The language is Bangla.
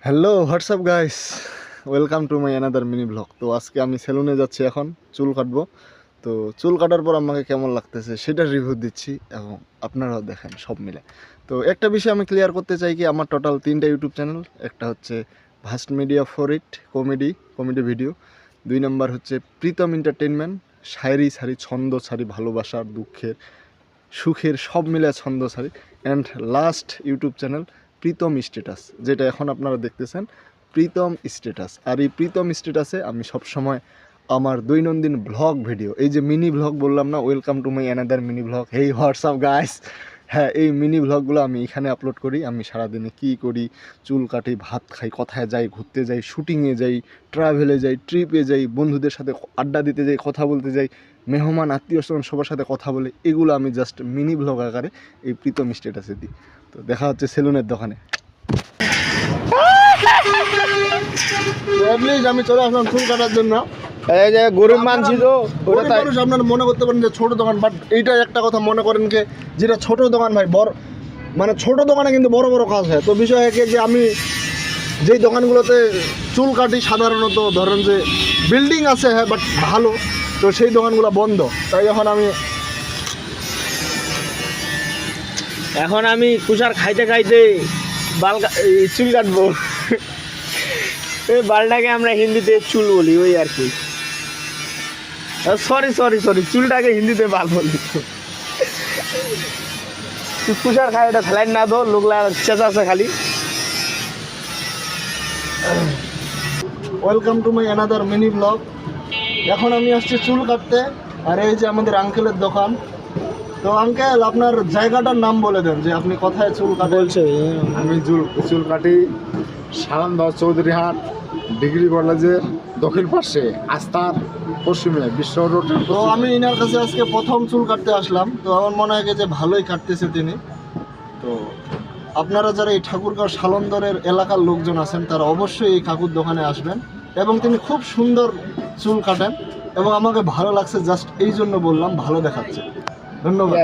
Hello WhatsApp guys, welcome to my another mini blog. তো আজকে আমি সেলুনে যাচ্ছি, এখন চুল কাটবো। তো চুল কাটার পর আমাকে কেমন লাগতেছে সেটা রিভিউ দিচ্ছি এবং আপনারাও দেখেন সব মিলে। তো একটা বিষয় আমি ক্লিয়ার করতে চাই কি, আমার টোটাল 3টা ইউটিউব চ্যানেল। একটা হচ্ছে vast media for it, comedy video. 2 নম্বর হচ্ছে প্রীতম এন্টারটেনমেন্ট, শায়রি ছাড়ি, ছন্দ ছাড়ি, ভালোবাসার দুঃখের সুখের সব মিলে ছন্দ ছাড়ি। And last YouTube channel Pritam status, যেটা এখন আপনারা দেখতেছেন, প্রীতম স্ট্যাটাস। আর এই প্রীতম স্ট্যাটাসে আমি সবসময় আমার দৈনন্দিন ব্লগ ভিডিও, এই যে মিনি ব্লগ বললাম না, welcome to my another mini blog, hey WhatsApp guys. হ্যাঁ, এই মিনি ব্লগগুলো আমি এখানে আপলোড করি। আমি সারাদিনে কী করি, চুল কাটি, ভাত খাই, কোথায় যাই, ঘুরতে যাই, শুটিংয়ে যাই, ট্রাভেলে যাই, ট্রিপে যাই, বন্ধুদের সাথে আড্ডা দিতে যাই, কথা বলতে যাই, মেহমান আত্মীয় স্বজন সবার সাথে কথা বলে, এগুলো আমি জাস্ট মিনি ব্লগ আকারে এই প্রীতম স্ট্যাটাসে দিই। তো দেখা হচ্ছে সেলুনের দোকানে। আমি চলে আসলাম চুল কাটার জন্য। এই যে গরিব মানুষ তো গরিব মানুষ আপনারা মনে করতে পারেন যে ছোট দোকান, বাট এইটা একটা কথা মনে করেন যে যেটা ছোট দোকান ভাই, বড় মানে ছোট দোকানে কিন্তু বড় বড় কাজ হয়। তো বিষয় একে যে আমি যেই দোকানগুলোতে চুল কাটি সাধারণত ধরেন যে বিল্ডিং আছে, হ্যাঁ, বাট ভালো, তো সেই দোকানগুলো বন্ধ। তাই এখন আমি কুষার খাইতে খাইতে চুল কাটবো। এই বালটাকে আমরা হিন্দিতে চুল বলি, ওই আর কি। সরি চুলটাকে হিন্দিতে বাল বলি। কুষার খাই এটা ফেলাই না তো, লোকলা চেঁচা আছে খালি। Welcome to my another mini blog. এখন আমি আসছি চুল কাটতে, আর এই যে আমাদের আঙ্কেলের দোকান। তো আঙ্কেল, আপনার জায়গাটার নাম বলে দেন, যে আপনি কোথায় চুল কাটেন। বলছে আমি চুল কাটি সালামদহ চৌধুরীহাট ডিগ্রি কলেজের দক্ষিণ পাশে, আস্থার পশ্চিমে, বিশ্ব রোডের। তো আমি ইনার কাছে আজকে প্রথম চুল কাটতে আসলাম। তো আমার মনে হয় যে ভালোই কাটতেছে তিনি। তো আপনারা যারা এই ঠাকুরগাঁও সালন্দরের এলাকার লোকজন আছেন, তারা অবশ্যই এই কাকুর দোকানে আসবেন। এবং তিনি খুব সুন্দর চুল কাটেন এবং আমাকে ভালো লাগছে, জাস্ট এই জন্য বললাম, ভালো দেখাচ্ছে। ধন্যবাদ।